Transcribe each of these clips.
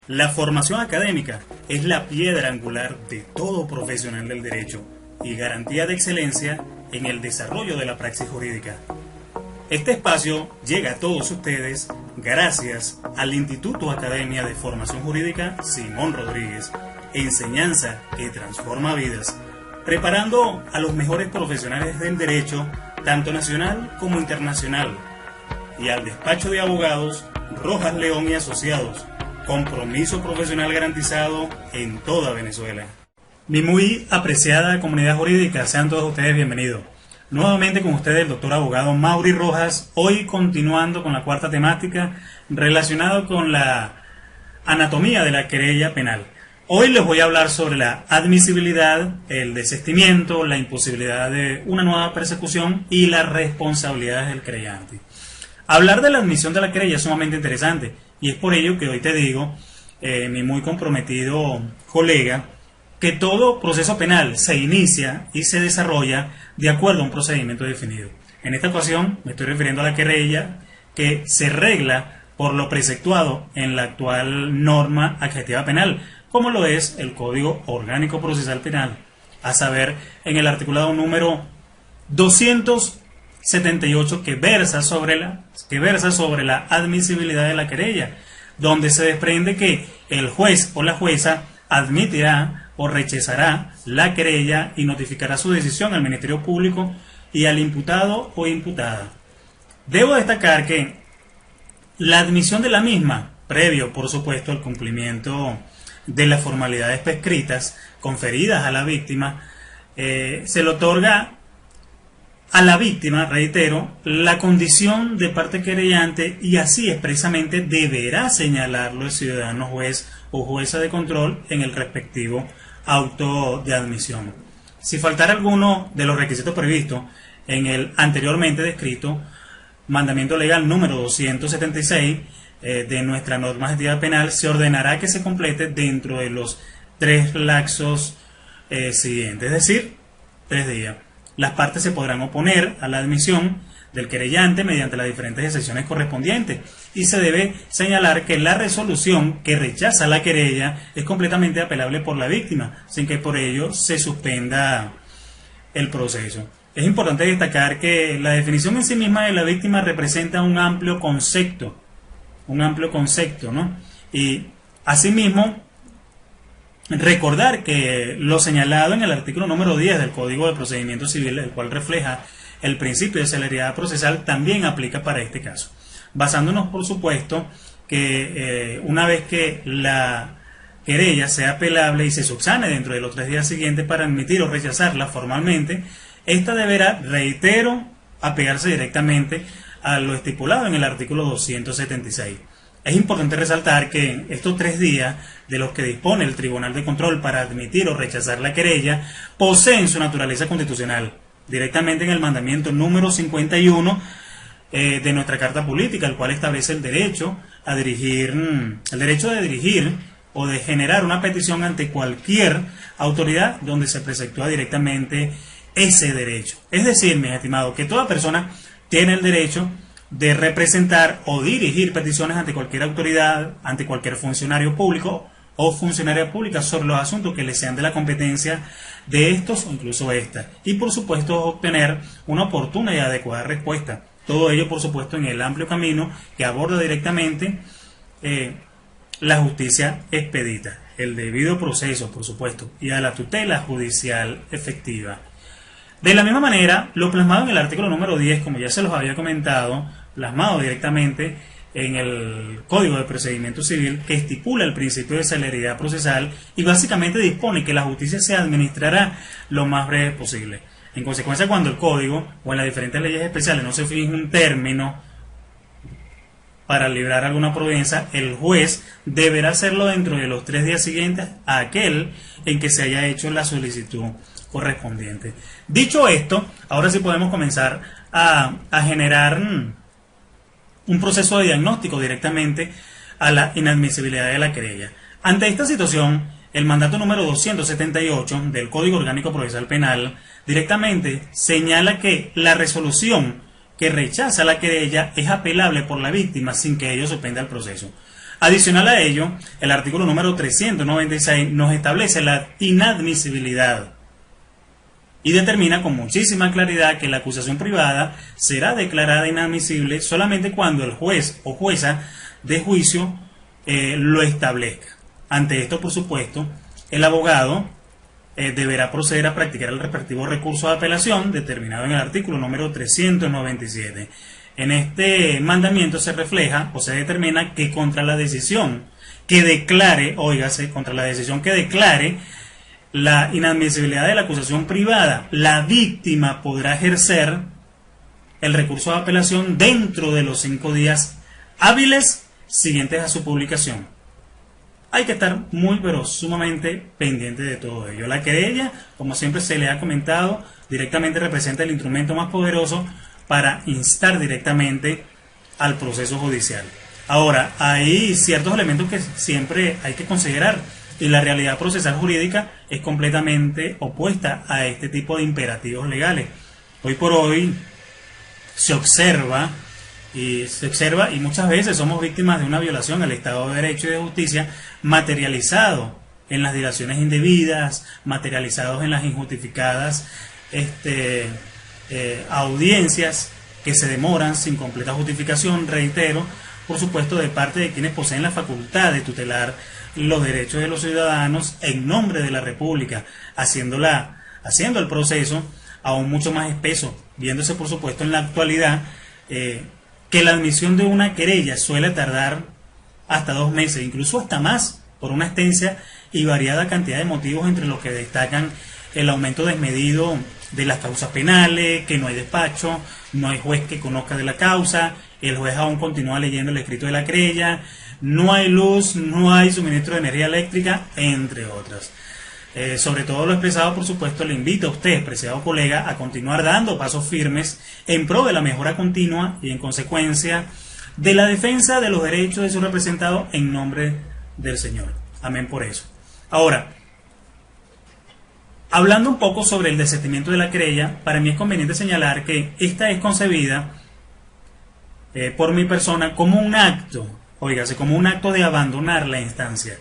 La formación académica es la piedra angular de todo profesional del derecho y garantía de excelencia en el desarrollo de la praxis jurídica. Este espacio llega a todos ustedes gracias al Instituto Academia de Formación Jurídica Simón Rodríguez, enseñanza que transforma vidas, preparando a los mejores profesionales del derecho, tanto nacional como internacional, y al despacho de abogados Rojas León y Asociados, compromiso profesional garantizado en toda Venezuela. Mi muy apreciada comunidad jurídica, sean todos ustedes bienvenidos. Nuevamente con ustedes el doctor abogado Mauri Rojas, hoy continuando con la cuarta temática relacionada con la anatomía de la querella penal. Hoy les voy a hablar sobre la admisibilidad, el desistimiento, la imposibilidad de una nueva persecución y las responsabilidades del querellante. Hablar de la admisión de la querella es sumamente interesante y es por ello que hoy te digo, mi muy comprometido colega, que todo proceso penal se inicia y se desarrolla de acuerdo a un procedimiento definido. En esta ocasión me estoy refiriendo a la querella que se regla por lo preceptuado en la actual norma adjetiva penal, como lo es el Código Orgánico Procesal Penal, a saber, en el articulado número 278 que versa sobre la admisibilidad de la querella, donde se desprende que el juez o la jueza admitirá o rechazará la querella y notificará su decisión al Ministerio Público y al imputado o imputada. Debo destacar que la admisión de la misma, previo por supuesto al cumplimiento de las formalidades prescritas conferidas a la víctima, se le otorga a la víctima, reitero, la condición de parte querellante y así expresamente deberá señalarlo el ciudadano juez o jueza de control en el respectivo auto de admisión. Si faltara alguno de los requisitos previstos en el anteriormente descrito mandamiento legal número 276 de nuestra norma adjetiva penal, se ordenará que se complete dentro de los 3 lapsos siguientes, es decir, 3 días. Las partes se podrán oponer a la admisión del querellante mediante las diferentes excepciones correspondientes y se debe señalar que la resolución que rechaza la querella es completamente apelable por la víctima, sin que por ello se suspenda el proceso. Es importante destacar que la definición en sí misma de la víctima representa un amplio concepto, ¿no? Y asimismo, recordar que lo señalado en el artículo número 10 del Código de Procedimiento Civil, el cual refleja el principio de celeridad procesal, también aplica para este caso. Basándonos, por supuesto, que una vez que la querella sea apelable y se subsane dentro de los 3 días siguientes para admitir o rechazarla formalmente, esta deberá, reitero, apegarse directamente a lo estipulado en el artículo 276. Es importante resaltar que estos 3 días de los que dispone el Tribunal de Control para admitir o rechazar la querella poseen su naturaleza constitucional, directamente en el mandamiento número 51 de nuestra Carta Política, el cual establece el derecho de dirigir o de generar una petición ante cualquier autoridad donde se preceptúa directamente ese derecho. Es decir, mis estimados, que toda persona tiene el derecho de representar o dirigir peticiones ante cualquier autoridad, ante cualquier funcionario público o funcionaria pública sobre los asuntos que le sean de la competencia de estos o incluso esta. Y por supuesto obtener una oportuna y adecuada respuesta. Todo ello por supuesto en el amplio camino que aborda directamente la justicia expedita, el debido proceso por supuesto y a la tutela judicial efectiva. De la misma manera, lo plasmado en el artículo número 10, como ya se los había comentado, plasmado directamente en el Código de Procedimiento Civil, que estipula el principio de celeridad procesal y básicamente dispone que la justicia se administrará lo más breve posible. En consecuencia, cuando el Código o en las diferentes leyes especiales no se fije un término para librar alguna providencia, el juez deberá hacerlo dentro de los 3 días siguientes a aquel en que se haya hecho la solicitud correspondiente. Dicho esto, ahora sí podemos comenzar a generar un proceso de diagnóstico directamente a la inadmisibilidad de la querella. Ante esta situación, el mandato número 278 del Código Orgánico Procesal Penal directamente señala que la resolución que rechaza la querella es apelable por la víctima sin que ello suspenda el proceso. Adicional a ello, el artículo número 396 nos establece la inadmisibilidad y determina con muchísima claridad que la acusación privada será declarada inadmisible solamente cuando el juez o jueza de juicio lo establezca. Ante esto, por supuesto, el abogado deberá proceder a practicar el respectivo recurso de apelación determinado en el artículo número 397. En este mandamiento se refleja o se determina que contra la decisión que declare, óigase, contra la decisión que declare la inadmisibilidad de la acusación privada, la víctima podrá ejercer el recurso de apelación dentro de los 5 días hábiles siguientes a su publicación. Hay que estar muy pero sumamente pendiente de todo ello. La querella, como siempre se le ha comentado, directamente representa el instrumento más poderoso para instar directamente al proceso judicial. Ahora, hay ciertos elementos que siempre hay que considerar y la realidad procesal jurídica es completamente opuesta a este tipo de imperativos legales. Hoy por hoy se observa y muchas veces somos víctimas de una violación al Estado de Derecho y de Justicia materializado en las dilaciones indebidas, materializados en las injustificadas audiencias que se demoran sin completa justificación, reitero, por supuesto de parte de quienes poseen la facultad de tutelar los derechos de los ciudadanos en nombre de la República, haciendo el proceso aún mucho más espeso, viéndose por supuesto en la actualidad que la admisión de una querella suele tardar hasta 2 meses, incluso hasta más, por una extensa y variada cantidad de motivos, entre los que destacan el aumento desmedido de las causas penales, que no hay despacho, no hay juez que conozca de la causa, el juez aún continúa leyendo el escrito de la querella, no hay luz, no hay suministro de energía eléctrica, entre otras. Sobre todo lo expresado, por supuesto, le invito a usted, preciado colega, a continuar dando pasos firmes en pro de la mejora continua y, en consecuencia, de la defensa de los derechos de su representado en nombre del Señor. Amén por eso. Ahora, hablando un poco sobre el desistimiento de la querella, para mí es conveniente señalar que esta es concebida por mi persona como un acto, como un acto de abandonar la instancia,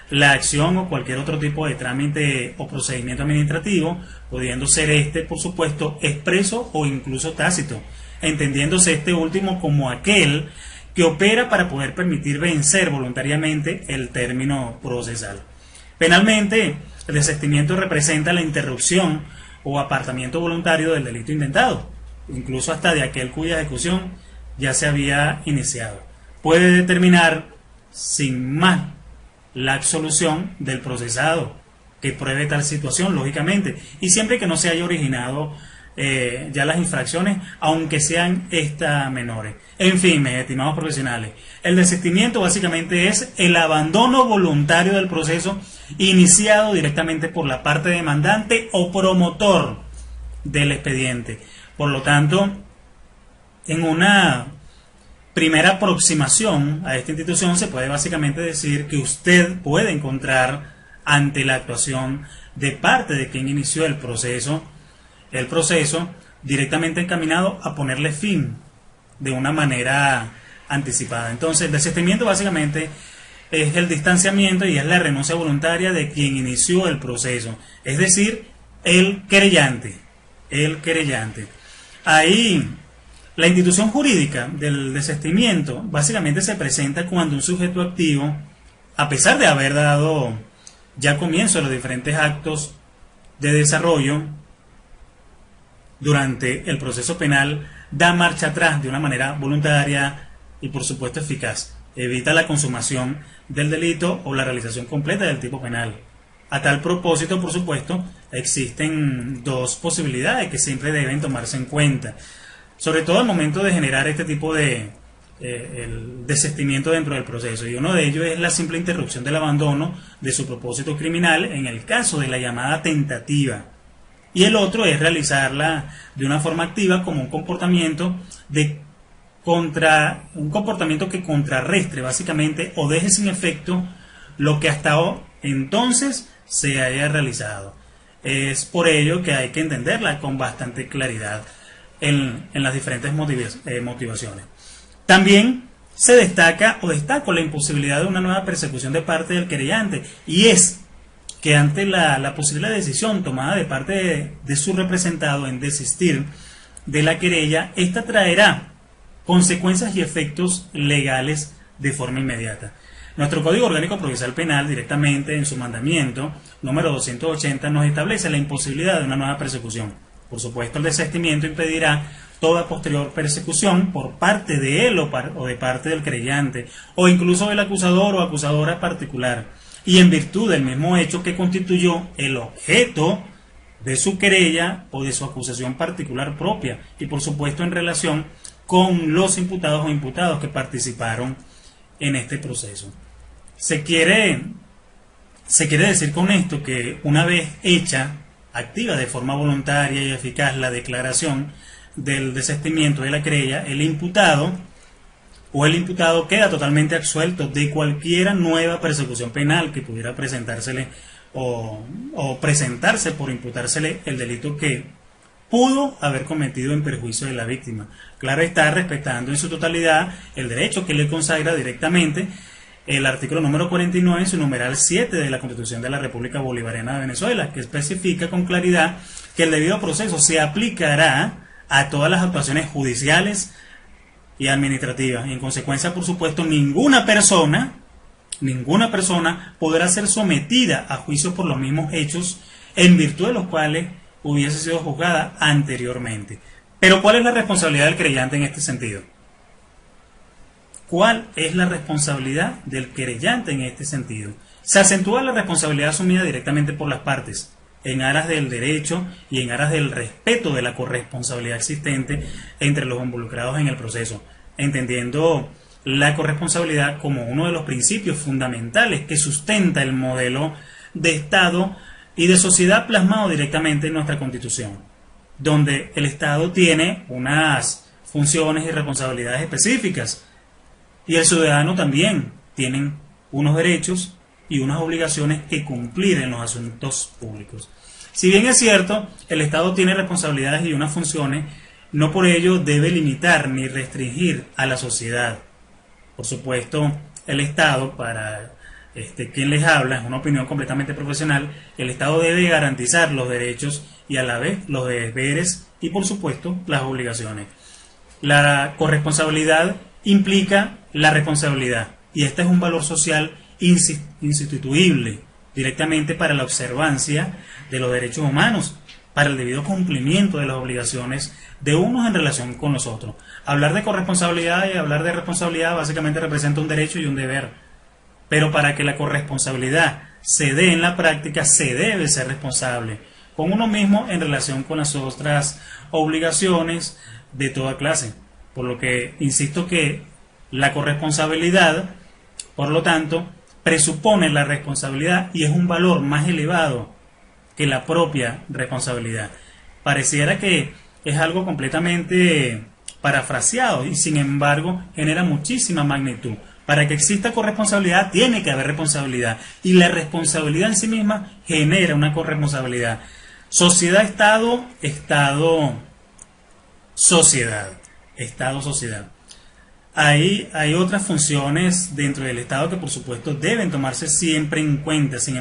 la acción o cualquier otro tipo de trámite o procedimiento administrativo, pudiendo ser por supuesto, expreso o incluso tácito, entendiéndose este último como aquel que opera para poder permitir vencer voluntariamente el término procesal. Penalmente, el desistimiento representa la interrupción o apartamiento voluntario del delito intentado, incluso hasta de aquel cuya ejecución ya se había iniciado. Puede determinar sin más la absolución del procesado que pruebe tal situación, lógicamente, y siempre que no se haya originado ya las infracciones, aunque sean menores. En fin, mis estimados profesionales, el desistimiento básicamente es el abandono voluntario del proceso iniciado directamente por la parte demandante o promotor del expediente. Por lo tanto, en una primera aproximación a esta institución se puede básicamente decir que usted puede encontrar ante la actuación de parte de quien inició el proceso directamente encaminado a ponerle fin de una manera anticipada. Entonces, el desistimiento básicamente es el distanciamiento y es la renuncia voluntaria de quien inició el proceso, es decir, el querellante. Ahí, la institución jurídica del desistimiento básicamente se presenta cuando un sujeto activo, a pesar de haber dado ya comienzo a los diferentes actos de desarrollo durante el proceso penal, da marcha atrás de una manera voluntaria y por supuesto eficaz. Evita la consumación del delito o la realización completa del tipo penal. A tal propósito, por supuesto, existen 2 posibilidades que siempre deben tomarse en cuenta, sobre todo al momento de generar este tipo de el desistimiento dentro del proceso, y uno de ellos es la simple interrupción del abandono de su propósito criminal en el caso de la llamada tentativa, y el otro es realizarla de una forma activa como un comportamiento que contrarrestre básicamente o deje sin efecto lo que hasta entonces se haya realizado. Es por ello que hay que entenderla con bastante claridad en las diferentes motivaciones. También se destaca o destaco la imposibilidad de una nueva persecución de parte del querellante, y es que ante la posible decisión tomada de parte de su representado en desistir de la querella, esta traerá consecuencias y efectos legales de forma inmediata. Nuestro Código Orgánico Procesal Penal, directamente en su mandamiento número 280, nos establece la imposibilidad de una nueva persecución. Por supuesto, el desistimiento impedirá toda posterior persecución por parte de él o de parte del querellante, o incluso del acusador o acusadora particular, y en virtud del mismo hecho que constituyó el objeto de su querella o de su acusación particular propia, y por supuesto en relación con los imputados o imputados que participaron en este proceso. Se quiere decir con esto que una vez hecha, activa de forma voluntaria y eficaz la declaración del desistimiento de la querella, el imputado queda totalmente absuelto de cualquier nueva persecución penal que pudiera presentársele o presentarse por imputársele el delito que pudo haber cometido en perjuicio de la víctima. Claro está, respetando en su totalidad el derecho que le consagra directamente el artículo número 49 en su numeral 7 de la Constitución de la República Bolivariana de Venezuela, que especifica con claridad que el debido proceso se aplicará a todas las actuaciones judiciales y administrativas. Y en consecuencia, por supuesto, ninguna persona podrá ser sometida a juicio por los mismos hechos en virtud de los cuales hubiese sido juzgada anteriormente. Pero ¿cuál es la responsabilidad del querellante en este sentido? ¿Cuál es la responsabilidad del querellante en este sentido? Se acentúa la responsabilidad asumida directamente por las partes, en aras del derecho y en aras del respeto de la corresponsabilidad existente entre los involucrados en el proceso, entendiendo la corresponsabilidad como uno de los principios fundamentales que sustenta el modelo de Estado y de sociedad plasmado directamente en nuestra Constitución, donde el Estado tiene unas funciones y responsabilidades específicas, y el ciudadano también tiene unos derechos y unas obligaciones que cumplir en los asuntos públicos. Si bien es cierto, el Estado tiene responsabilidades y unas funciones, no por ello debe limitar ni restringir a la sociedad. Por supuesto, el Estado, para quien les habla, es una opinión completamente profesional, el Estado debe garantizar los derechos y a la vez los deberes y por supuesto las obligaciones. La corresponsabilidad implica la responsabilidad, y este es un valor social instituible directamente para la observancia de los derechos humanos, para el debido cumplimiento de las obligaciones de unos en relación con los otros. Hablar de corresponsabilidad y hablar de responsabilidad básicamente representa un derecho y un deber, pero para que la corresponsabilidad se dé en la práctica se debe ser responsable con uno mismo en relación con las otras obligaciones de toda clase. Por lo que insisto que la corresponsabilidad, por lo tanto, presupone la responsabilidad y es un valor más elevado que la propia responsabilidad. Pareciera que es algo completamente parafraseado y sin embargo genera muchísima magnitud. Para que exista corresponsabilidad tiene que haber responsabilidad, y la responsabilidad en sí misma genera una corresponsabilidad. Sociedad, Estado, Estado, sociedad. Estado, sociedad. Hay otras funciones dentro del Estado que por supuesto deben tomarse siempre en cuenta. Sin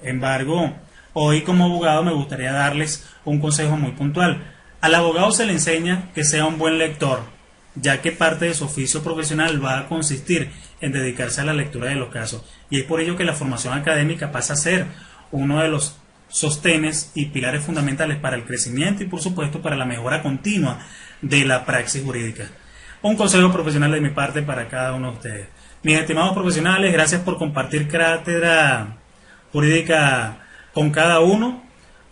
embargo, hoy como abogado me gustaría darles un consejo muy puntual. Al abogado se le enseña que sea un buen lector, ya que parte de su oficio profesional va a consistir en dedicarse a la lectura de los casos. Y es por ello que la formación académica pasa a ser uno de los sostenes y pilares fundamentales para el crecimiento y por supuesto para la mejora continua de la praxis jurídica. Un consejo profesional de mi parte para cada uno de ustedes. Mis estimados profesionales, gracias por compartir cátedra jurídica con cada uno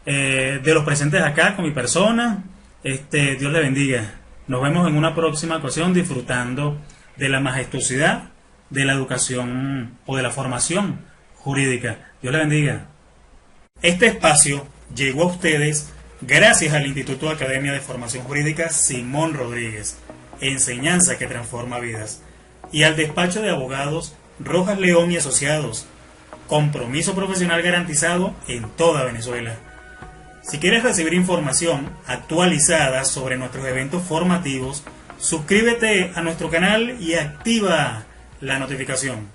de los presentes acá, con mi persona. Dios le bendiga. Nos vemos en una próxima ocasión disfrutando de la majestuosidad de la educación o de la formación jurídica. Dios le bendiga. Este espacio llegó a ustedes gracias al Instituto de Academia de Formación Jurídica Simón Rodríguez, enseñanza que transforma vidas, y al despacho de abogados Rojas León y Asociados, compromiso profesional garantizado en toda Venezuela. Si quieres recibir información actualizada sobre nuestros eventos formativos, suscríbete a nuestro canal y activa la notificación.